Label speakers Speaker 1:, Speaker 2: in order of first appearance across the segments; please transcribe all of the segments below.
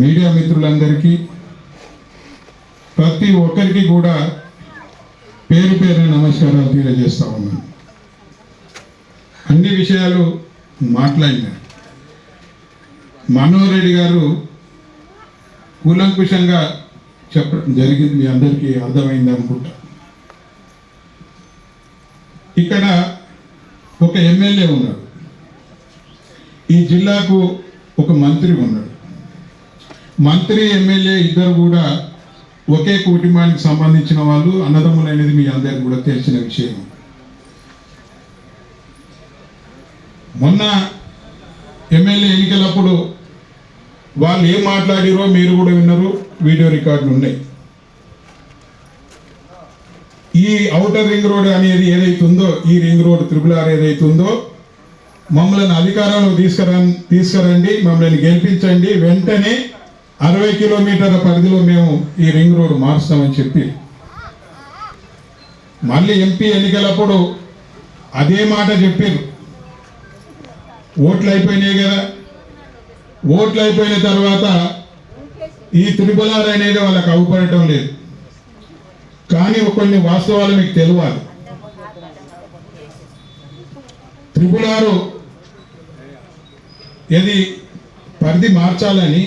Speaker 1: Media మిత్రులందరికీ ప్రతి ఒక్కరికి కూడా పేరు పేరున నమస్కారాలు తెలియజేస్తా ఉన్నాను. అన్ని విషయాలు మాట్లాడినారు. మనోహర్ రెడ్డి గారు కూలంకుషంగా చెప్పడం జరిగింది, మీ అందరికీ అర్థమైంది అనుకుంటా. ఇక్కడ ఒక ఎమ్మెల్యే ఉన్నాడు, ఈ జిల్లాకు ఒక మంత్రి ఉన్నాడు. మంత్రి ఎమ్మెల్యే ఇద్దరు కూడా ఒకే కుటుంబానికి సంబంధించిన వాళ్ళు, అన్నదమ్ములు అనేది మీ అందరికి కూడా తెలిసిన విషయం. మొన్న ఎమ్మెల్యే ఎన్నికలప్పుడు వాళ్ళు ఏం మాట్లాడిరో మీరు కూడా విన్నారు, వీడియో రికార్డులు ఉన్నాయి. ఈ ఔటర్ రింగ్ రోడ్ అనేది ఏదైతుందో, ఈ రింగ్ రోడ్ RRR ఏదైతుందో, మమ్మల్ని అధికారంలో తీసుకురండి, మమ్మల్ని గెలిపించండి, వెంటనే 60 కిలోమీటర్ల పరిధిలో మేము ఈ రింగ్ రోడ్ మారుస్తామని చెప్పి మళ్ళీ ఎంపీ ఎన్నికలప్పుడు అదే మాట చెప్పారు. ఓట్లు అయిపోయినాయి కదా, ఓట్లు అయిపోయిన తర్వాత ఈ RRR అనేది వాళ్ళకి అవుపడటం లేదు. కానీ కొన్ని వాస్తవాలు మీకు తెలియాలి. RRR ఏది పరిధి మార్చాలని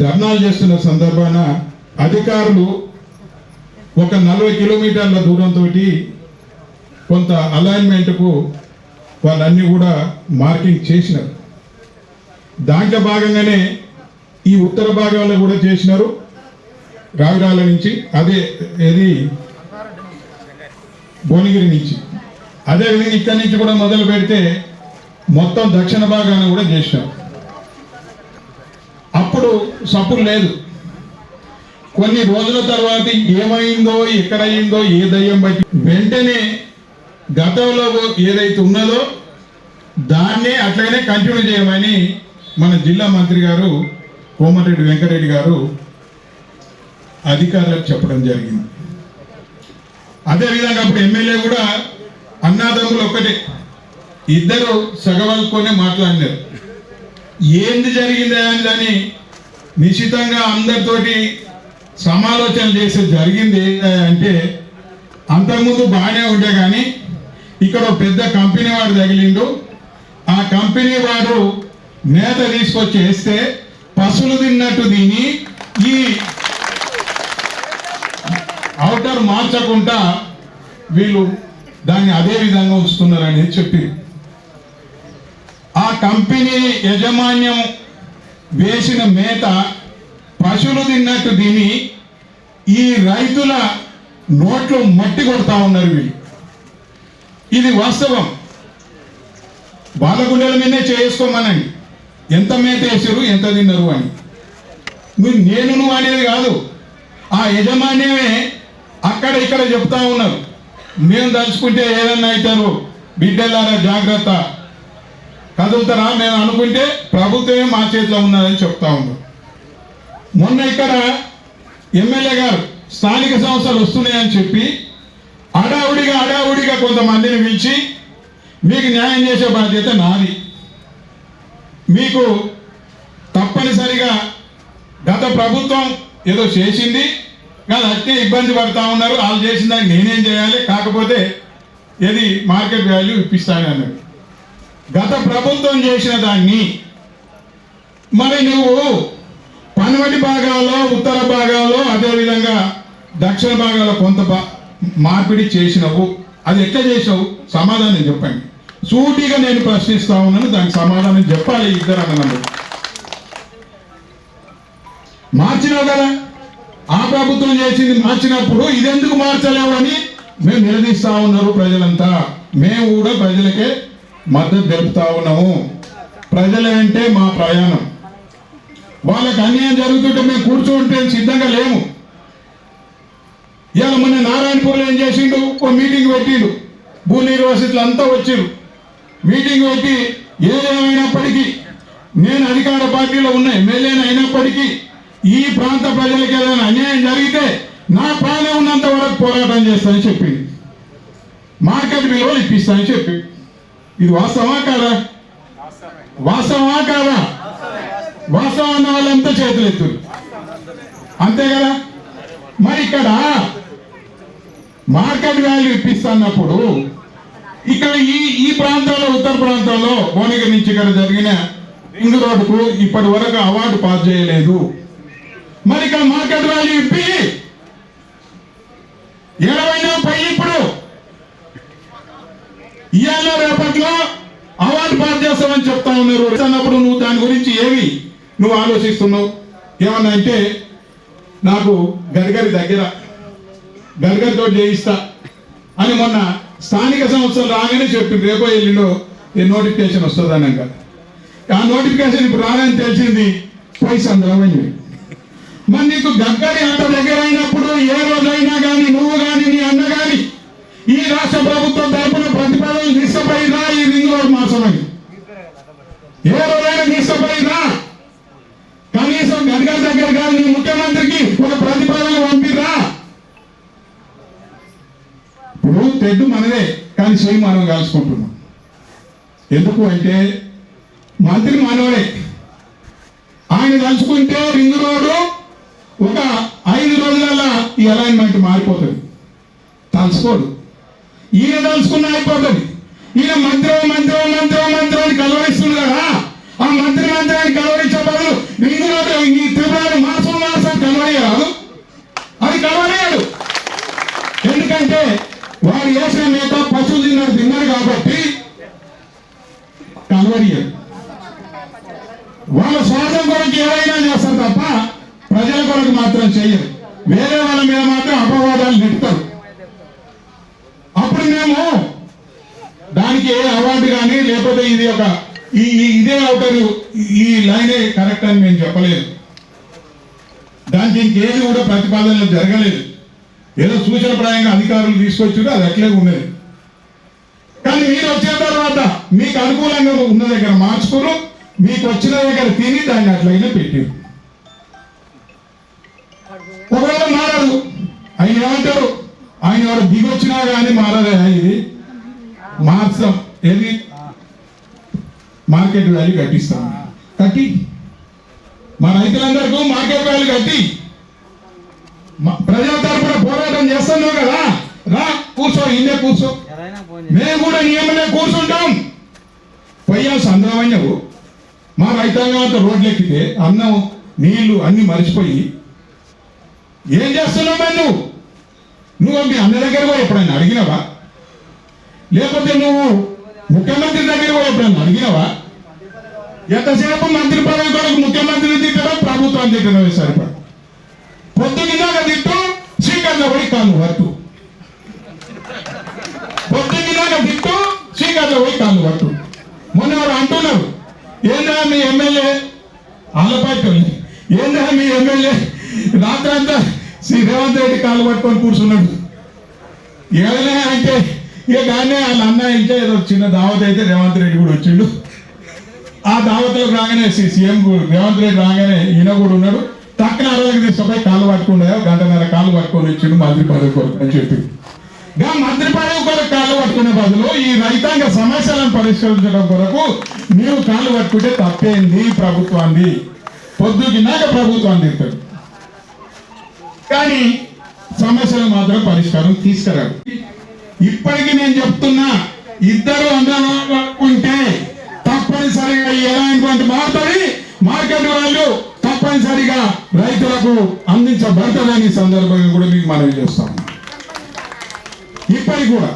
Speaker 1: ధర్నాలు చేస్తున్న సందర్భాన అధికారులు ఒక 40 కిలోమీటర్ల దూరంతో కొంత అలైన్మెంట్కు వాళ్ళన్నీ కూడా మార్కింగ్ చేసినారు. దాంట్లో భాగంగానే ఈ ఉత్తర భాగంలో కూడా చేసినారు, రావిరాల నుంచి, అదే ఏది భువనగిరి నుంచి, అదేవిధంగా ఇక్కడి నుంచి కూడా మొదలు పెడితే మొత్తం దక్షిణ భాగాన్ని కూడా చేసినారు. అప్పుడు సపోర్ట్ లేదు. కొన్ని రోజుల తర్వాత ఏమైందో, ఎక్కడయిందో, ఏ దయ్యం బట్టి వెంటనే గతంలో ఏదైతే ఉన్నదో దాన్నే అట్లనే కంటిన్యూ చేయమని మన జిల్లా మంత్రి గారు కోమటిరెడ్డి వెంకటరెడ్డి గారు అధికారులకు చెప్పడం జరిగింది. అదేవిధంగా అప్పుడు ఎమ్మెల్యే కూడా అన్నాదమ్ములు ఒక్కటే, ఇద్దరు సగవల్కొనే మాట్లాడినారు. ఏంది జరిగిందా అని నిశ్చితంగా అందరితోటి సమాలోచన చేసి జరిగింది అంటే, అంతకుముందు బాగానే ఉండే కానీ ఇక్కడ పెద్ద కంపెనీ వాడు తగిలిండు. ఆ కంపెనీ వాడు మేత తీసుకొచ్చి వేస్తే పశువులు తిన్నట్టు తిని ఈ ఔటర్ మార్చకుండా వీళ్ళు దాన్ని అదే విధంగా ఉంచుతున్నారని చెప్పి ఆ కంపెనీ యాజమాన్యం వేసిన మేత పశువులు తిన్నట్టు తిని ఈ రైతుల నోట్లో మట్టి కొడతా ఉన్నారు వీళ్ళు. ఇది వాస్తవం. వాళ్ళ గుండెల మీదే చేసుకోమనండి, ఎంత మేత వేసారు, ఎంత తిన్నారు అని. నేను నువ్వు అనేది కాదు, ఆ యజమాన్యమే అక్కడ ఇక్కడ చెప్తా ఉన్నారు, మేము తలుచుకుంటే ఏదన్నా అవుతారు, బిడ్డలారా జాగ్రత్త, కదులుతారా మేము అనుకుంటే ప్రభుత్వమే మా చేతిలో ఉన్నదని చెప్తా ఉన్నారు. మొన్న ఇక్కడ ఎమ్మెల్యే గారు స్థానిక సంస్థలు వస్తున్నాయని చెప్పి అడావుడిగా కొంతమందిని పిలిచి, మీకు న్యాయం చేసే బాధ్యత నాది, మీకు తప్పనిసరిగా గత ప్రభుత్వం ఏదో చేసింది కాదు, అట్టే ఇబ్బంది పడతా ఉన్నారు, వాళ్ళు చేసిన దానికి నేనేం చేయాలి, కాకపోతే ఏది మార్కెట్ వాల్యూ ఇప్పిస్తాను అన్నాడు. గత ప్రభుత్వం చేసిన దాన్ని మరి నువ్వు పనమటి భాగాల్లో, ఉత్తర భాగాల్లో, అదేవిధంగా దక్షిణ భాగాల్లో కొంత మార్పిడి చేసినవు, అది ఎట్లా చేసావు సమాధానం చెప్పండి. సూటిగా నేను ప్రశ్నిస్తా ఉన్నాను, దానికి సమాధానం చెప్పాలి ఇద్దరు అన్నది. మార్చినావు కదా, ఆ ప్రభుత్వం చేసింది మార్చినప్పుడు ఇదెందుకు మార్చలేవు అని మేము నిలదీస్తా ఉన్నారు ప్రజలంతా. మేము కూడా ప్రజలకే మద్దతు తెలుపుతా ఉన్నాము. ప్రజలంటే మా ప్రయాణం. వాళ్ళకి అన్యాయం జరుగుతుంటే మేము కూర్చుంటే సిద్ధంగా లేము. ఇవాళ మొన్న నారాయణపూర్లో ఏం చేసిండు, ఓ మీటింగ్ పెట్టిండు, భూ నిర్వాసితులు అంతా వచ్చిండు. మీటింగ్ పెట్టి ఏదేమైనప్పటికీ నేను అధికార పార్టీలో ఉన్న ఎమ్మెల్యేని అయినప్పటికీ ఈ ప్రాంత ప్రజలకు ఏదైనా అన్యాయం జరిగితే నా ప్రాణం ఉన్నంత వరకు పోరాటం చేస్తానని చెప్పింది. మార్కెట్ విలువలు ఇప్పిస్తానని చెప్పి, ఇది వాస్తవా కాదా? వాస్తవా కాదా? వాస్తవం అన్న వాళ్ళంతా చేతులు ఎత్తురు, అంతే కదా. మరి ఇక్కడ మార్కెట్ వాల్యూ ఇప్పిస్తున్నప్పుడు ఇక్కడ ఈ ప్రాంతంలో, ఉత్తర ప్రాంతంలో భువనగిరి నుంచి ఇక్కడ జరిగిన రింగ్ రోడ్డుకు ఇప్పటి వరకు అవార్డు పాస్ చేయలేదు. మరి ఇక్కడ మార్కెట్ వాల్యూ ఇప్పి 20 పై ఇప్పుడు ఇవాళ రేపట్లో అవార్డు పాస్ చేస్తామని చెప్తా ఉన్నారు. అన్నప్పుడు నువ్వు దాని గురించి ఏమి నువ్వు ఆలోచిస్తున్నావు? ఏమన్నా అంటే నాకు గడ్కరీ దగ్గర, గడ్కరీతో చేయిస్తా అని మొన్న స్థానిక సంస్థలు రాగానే చెప్పింది రేపో ఎల్లుండో నోటిఫికేషన్ వస్తుంది అన్నాక ఆ నోటిఫికేషన్ ఇప్పుడు రాగానే తెలిసింది పైసా అందమైంది. మరి నీకు గడ్కరీ అంత దగ్గర అయినప్పుడు ఏ రోజైనా కానీ నువ్వు కానీ నీ అన్న కానీ ఈ రాష్ట్ర ప్రభుత్వం తరపున ప్రతిపాదనలు తీసుకుపోయినా ఈ రింగ్ రోడ్ మాసమని ఏ రోజైనా తీసుకుపోయినా కనీసం గడ్కరీ దగ్గర కానీ నీ ముఖ్యమంత్రికి ఒక ప్రతిపాదన పంపిరా. ఇప్పుడు తెడ్డు మనదే కానీ చెయ్యి మనం కలుసుకుంటున్నాం. ఎందుకు అంటే మంత్రి మనవడే, ఆయన కలుసుకుంటే రింగ్ రోడ్డు ఒక 5 రోజులలో ఈ అలైన్మెంట్ మారిపోతుంది. తలుసుకోడు, ఈయన తలుసుకున్న అయిపోతుంది. ఈయన మంత్రి అని కలవరిస్తుంది కదా, ఆ మంత్రాన్ని కలవరించే బదులు రింగ్ రోడ్డు ఈ త్రిపురాలు మాసం కలవరియాడు, అది కలవరియాడు. ఎందుకంటే వాడు వేసిన మేత పశువులు తిన్నారు కాబట్టి కలవరియాడు. వాళ్ళ స్వార్థం కొరకు ఏదైనా చేస్తారు తప్ప ప్రజల కొరకు మాత్రం చెయ్యరు. వేరే వాళ్ళ మీద మాత్రం అపవాదాలు నెడతారు. అప్పుడు మేము దానికి ఏ అవార్డు కానీ లేకపోతే ఇది ఒక ఇదే అవుతారు, ఈ లైనే కరెక్ట్ అని మేము చెప్పలేదు. దానికి ఇంకేది కూడా ప్రతిపాదనలు జరగలేదు. ఏదో సూచనప్రాయంగా అధికారులు తీసుకొచ్చారు, అది అట్లే ఉండేది. కానీ మీరు వచ్చిన తర్వాత మీకు అనుకూలంగా ఉన్న దగ్గర మార్చుకుని మీకు వచ్చిన దగ్గర తిని దాన్ని అట్లయినా పెట్టారు. ఒకవేళ మారదు, ఆయన ఏమంటారు, ఆయన ఎవరు దిగొచ్చినా కానీ మారదే, ఇది మార్చం, ఏది మార్కెట్ వాల్యూ కట్టిస్తాం. కట్టి మా రైతులందరికీ మార్కెట్ వాల్యూ కట్టి ప్రజల తరపున పోరాటం చేస్తున్నావు కదా, రా కూర్చో, ఇన్నే కూర్చో, మేము కూడా నియమలే కూర్చుంటాం. పోయాల్సి అందరమయ్యవు మా రైతాంగం అంతా రోడ్లు ఎక్కితే అన్నం నీళ్లు అన్ని మర్చిపోయి ఏం చేస్తున్నావు? నువ్వు మీ అన్న దగ్గర కూడా ఎప్పుడైనా అడిగినావా? లేకపోతే నువ్వు ముఖ్యమంత్రి దగ్గర కూడా ఎప్పుడైనా అడిగినావా? ఎంతసేపు మంత్రి పదవి కొరకు ముఖ్యమంత్రిని తిట్టడం, ప్రభుత్వాన్ని తిట్టడం సరిపడ. పొద్దుగినాక తిట్టు, చీకట్లో పోయి కాళ్ళు పట్టు. పొద్దుగినాక తిట్టు, చీకట్లో పోయి కాళ్ళు పట్టు. మొన్న వారు అంటున్నారు, ఏందా మీ ఎమ్మెల్యే ఆలపాటి, ఏందా మీ ఎమ్మెల్యే రాత్రంతా శ్రీ రేవంత్ రెడ్డి కాళ్ళు పట్టుకొని కూర్చున్నాడు. ఏదైనా అంటే ఇక కానీ వాళ్ళ అన్న ఇంటే ఏదో చిన్న దావత్ అయితే రేవంత్ రెడ్డి కూడా వచ్చిండు. ఆ దావత్లోకి రాగానే సీఎం రేవంత్ రెడ్డి రాగానే ఈయన కూడా ఉన్నాడు. తక్కువ అరవైకి తీసుకుపోయి కాళ్ళు పట్టుకున్నాయో 1.5 గంటల కాళ్ళు పట్టుకొని వచ్చిండు మంత్రి పదవి కొరకు అని చెప్పి. మంత్రి పదవి కొరకు కాళ్ళు పట్టుకునే బదులు ఈ రైతాంగ సమస్యలను పరిష్కరించడం కొరకు నీవు కాళ్ళు పట్టుకుంటే తప్పేంది ప్రభుత్వాన్ని? పొద్దుకిన్నాక ప్రభుత్వాన్ని తింటాడు కానీ సమస్యలు మాత్రం పరిష్కారం తీసుకురాడు. ఇప్పటికీ నేను చెప్తున్నా, ఇద్దరు అందరూ ఉంటే తప్పనిసరిగా ఎలాంటి మారుతుంది, మార్కెట్ వాల్యూ తప్పనిసరిగా రైతులకు అందించబడుతుందని సందర్భంగా కూడా మీకు మనవి చేస్తాం. ఇప్పటికి కూడా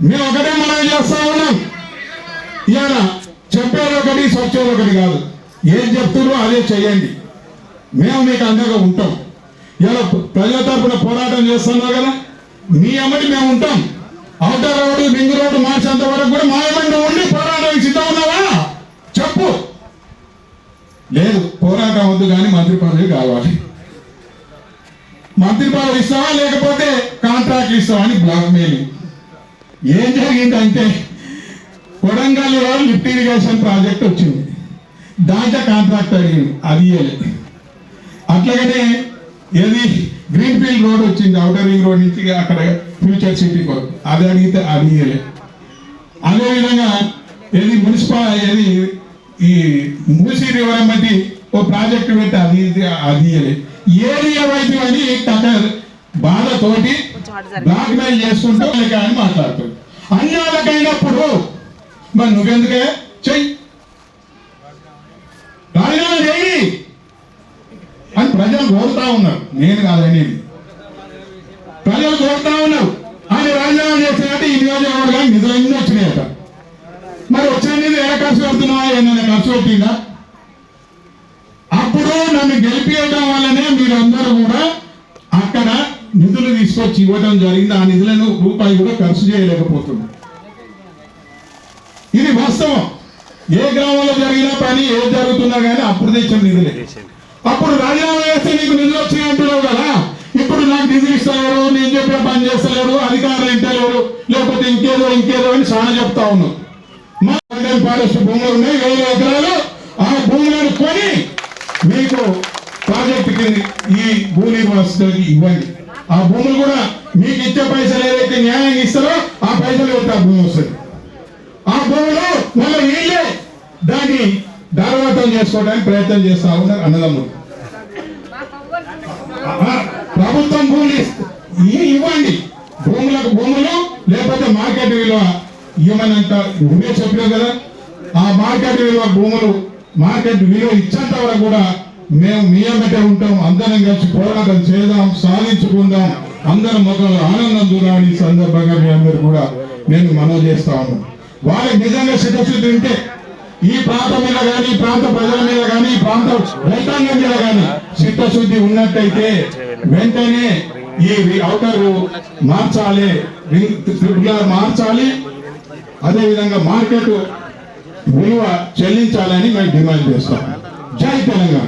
Speaker 1: మేము ఒకటే మనవి చేస్తా ఉన్నాం. ఇవాళ చెప్పేది ఒకటి, సొచ్చేది ఒకటి కాదు. ఏం చెప్తున్నారో అదే చెయ్యండి, మేము మీకు అండగా ఉంటాం. ఇలా ప్రజల తరపున పోరాటం చేస్తున్నావు కదా, మీ అమ్మటి మేము ఉంటాం. అవుటర్ రోడ్డు, రింగ్ రోడ్డు మార్చేంత వరకు కూడా మా అమ్మటి ఉండి పోరాటం సిద్ధం ఉన్నావా చెప్పు. లేదు, పోరాటం వద్దు కానీ మంత్రి పదవి కావాలి. మంత్రి పదవి ఇస్తావా లేకపోతే కాంట్రాక్ట్ ఇస్తావా అని బ్లాక్ మెయిలింగ్. ఏం జరిగిందంటే కొడంగల్లో లిఫ్ట్ ఇరిగేషన్ ప్రాజెక్ట్ వచ్చింది, దాంట్లో కాంట్రాక్ట్ అడిగింది, అది ఇవ్వలేదు. అట్లాగనే ఏది గ్రీన్ ఫీల్డ్ రోడ్ వచ్చింది అవుటర్ రింగ్ రోడ్ నుంచి అక్కడ ఫ్యూచర్ సిటీ కొరకు, అది అడిగితే అది ఇవ్వలేదు. అదేవిధంగా ఏది మున్సిపల్ ఏది ఈ మూసీ రివర్ బట్టి ఓ ప్రాజెక్టు పెట్టి అది ఏది ఏవైతే అని బాధతోటి బ్లాక్ మెయిల్ చేసుకుంటూ అని మాట్లాడుతుంది. అన్యాలకైనప్పుడు మరి నువ్వెందుకే చెయ్యి, రాజీనామా చెయ్యి అని ప్రజలు కోరుతా ఉన్నారు. నేను కాదని ప్రజలు కోరుతా ఉన్నారు. ఆయన రాజీనామా చేసినట్టు ఈ నియోజకవర్గానికి నిధులన్నీ వచ్చినాయట. మరి వచ్చిన నిధులు ఎలా ఖర్చు పెడుతున్నావా, ఏమైనా ఖర్చు పెట్టిందా? అప్పుడు నన్ను గెలిపించడం వల్లనే మీరందరూ కూడా అక్కడ నిధులు తీసుకొచ్చి ఇవ్వడం జరిగింది. ఆ నిధులను రూపాయి కూడా ఖర్చు చేయలేకపోతుంది. ఇది వాస్తవం. ఏ గ్రామంలో జరిగిన పని ఏది జరుగుతున్నా కానీ అప్పుడు తెచ్చిన నిధులే. అప్పుడు రాజీనామా చేస్తే నీకు నిధులు వచ్చినాయి అంటున్నావు కదా, ఇప్పుడు నాకు నిధులు ఇస్తలేరు, నేను చెప్పే పని చేస్తలేరు, అధికారులు ఇంటలేరు, లేకపోతే ఇంకేదో అని చాలా చెప్తా ఉన్నావు. మా ఫారెస్ట్ భూములు ఉన్నాయి 1000 ఎకరాలు. ఆ భూములను కొని మీకు ప్రాజెక్టుకి ఈ భూ నిర్వాసితులకి ఇవ్వండి. ఆ భూములు కూడా మీకు ఇచ్చే పైసలు ఏదైతే న్యాయంగా ఇస్తారో ఆ పైసలు పెట్టి ఆ భూమి వస్తుంది. ఆ భూములు మళ్ళీ వీళ్ళే దాన్ని దారవాతం చేసుకోవడానికి ప్రయత్నం చేస్తా ఉన్నారు అన్నదమ్ములు. ప్రభుత్వం భూములు ఇవ్వండి, భూములు లేకపోతే మార్కెట్ విలువ ఇవ్వమనంత నువ్వే చెప్పావు కదా. ఆ మార్కెట్ విలువ భూములు మార్కెట్ విలువ ఇచ్చేంత వరకు కూడా మేము మీ అమ్మటే ఉంటాం. అందరం కలిసి పోరాటం చేద్దాం, సాధించుకుందాం, అందరం మొదలు ఆనందం దూరాలి. ఈ సందర్భంగా మీ అందరూ కూడా నేను మనవి చేస్తా ఉన్నాను. వాళ్ళకి నిజంగా చిత్తశుద్ధి ఉంటే ఈ ప్రాంతం మీద కానీ, ఈ ప్రాంత ప్రజల మీద కానీ, ఈ ప్రాంత రైతాంగం మీద కానీ చిత్తశుద్ధి ఉన్నట్టయితే వెంటనే ఈ ఔటర్ మార్చాలి, మార్చాలి. అదేవిధంగా మార్కెట్ విలువ చెల్లించాలని మేము డిమాండ్ చేస్తాం. జై తెలంగాణ.